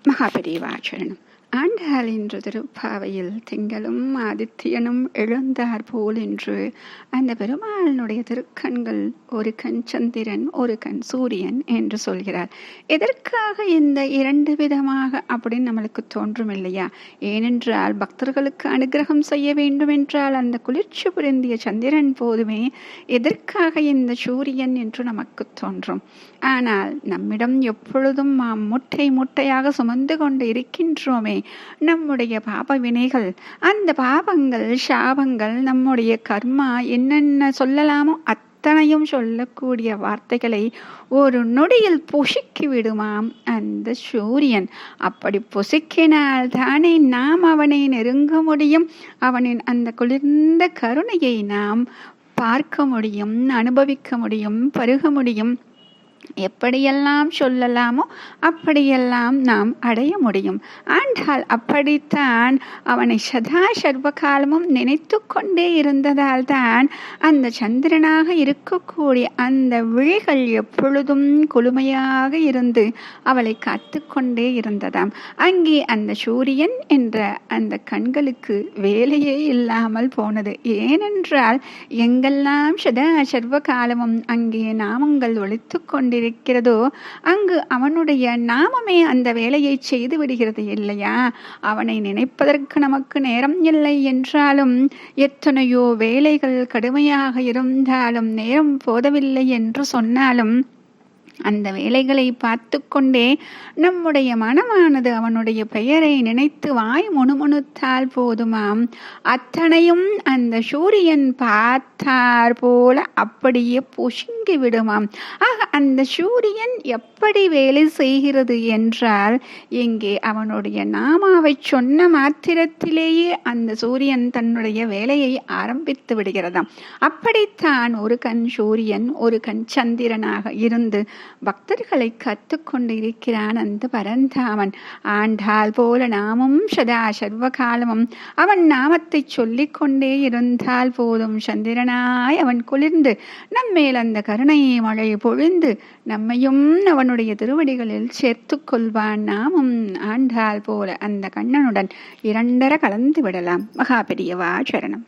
மகாபெரிவாச்சரணம். ஆண்டாள் என்ற திருப்பாவையில் திங்களும் ஆதித்யனும் எழுந்தார் போல் என்று அந்த பெருமாளினுடைய திருக்கண்கள் ஒரு கண் சந்திரன் ஒரு கண் சூரியன் என்று சொல்கிறார். எதற்காக இந்த இரண்டு விதமாக அப்படின்னு நம்மளுக்கு தோன்றும் இல்லையா? ஏனென்றால் பக்தர்களுக்கு அனுகிரகம் செய்ய வேண்டும் என்றால் அந்த குளிர்ச்சி புரிந்திய சந்திரன் போதுமே. எதற்காக இந்த சூரியன் என்று நமக்கு தோன்றும். ஆனால் நம்மிடம் எப்பொழுதும் நாம் மூட்டை மூட்டையாக சுமந்து கொண்டு இருக்கின்றோமே நம்முடைய பாப வினைகள், அந்த பாபங்கள் சாபங்கள், நம்முடைய கர்மா என்னென்ன சொல்லலாமோ அத்தனையும் சொல்லக்கூடிய வார்த்தைகளை ஒரு நொடியில் பொசுக்கி விடுமாம் அந்த சூரியன். அப்படி பொசுக்கினால் தானே நாம் அவனை நெருங்க முடியும். அவனின் அந்த குளிர்ந்த கருணையை நாம் பார்க்க முடியும், அனுபவிக்க முடியும், பருக முடியும். எப்படியெல்லாம் சொல்லலாமோ அப்படியெல்லாம் நாம் அடைய முடியும். ஆண்டாள் அப்படித்தான் அவனை சதா சர்வ காலமும் நினைத்து கொண்டே இருந்ததால் தான் அந்த சந்திரனாக இருக்கக்கூடிய அந்த விழிகள் எப்பொழுதும் குளுமையாக இருந்து அவளை காத்து கொண்டே இருந்ததாம். அங்கே அந்த சூரியன் என்ற அந்த கண்களுக்கு வேலையே இல்லாமல் போனது. ஏனென்றால் எங்கெல்லாம் சதா சர்வ காலமும் அங்கே நாமங்கள் ஒழித்து கொண்டிருக்கிறதோ அங்கு அவனுடைய நாமமே அந்த வேலையை செய்து விடுகிறது இல்லையா? அவனை நினைப்பதற்கு நமக்கு நேரம் இல்லை என்றாலும், எத்தனையோ வேலைகள் கடுமையாக இருந்தாலும், நேரம் போதவில்லை என்று சொன்னாலும் அந்த வேலைகளை பார்த்து கொண்டே நம்முடைய மனமானது அவனுடைய பெயரை நினைத்து வாய் முணுமுணுத்தால் போதுமாம். அத்தனையும் அந்த சூரியன் பார்த்தார் போல அப்படியே பொசுங்கி விடுமாம். ஆக அந்த சூரியன் எப்படி வேலை செய்கிறது என்றால், இங்கே அவனுடைய நாமாவை சொன்ன மாத்திரத்திலேயே அந்த சூரியன் தன்னுடைய வேலையை ஆரம்பித்து விடுகிறதாம். அப்படித்தான் ஒரு கண் சூரியன் ஒரு கண் சந்திரனாக இருந்து பக்தர்களை கற்றுக்கொண்டு இருக்கிறான் அந்த பரந்தாமன். ஆண்டாள் போல நாமும் சதா சர்வ காலமும் அவன் நாமத்தை சொல்லிக் கொண்டே இருந்தால் போதும். சந்திரனாய் அவன் குளிர்ந்து நம்மேல் அந்த கருணை மழை பொழிந்து நம்மையும் அவனுடைய திருவடிகளில் சேர்த்து கொள்வான். நாமும் ஆண்டாள் போல அந்த கண்ணனுடன் இரண்டர கலந்து விடலாம். மகாபெரியவா சரணம்.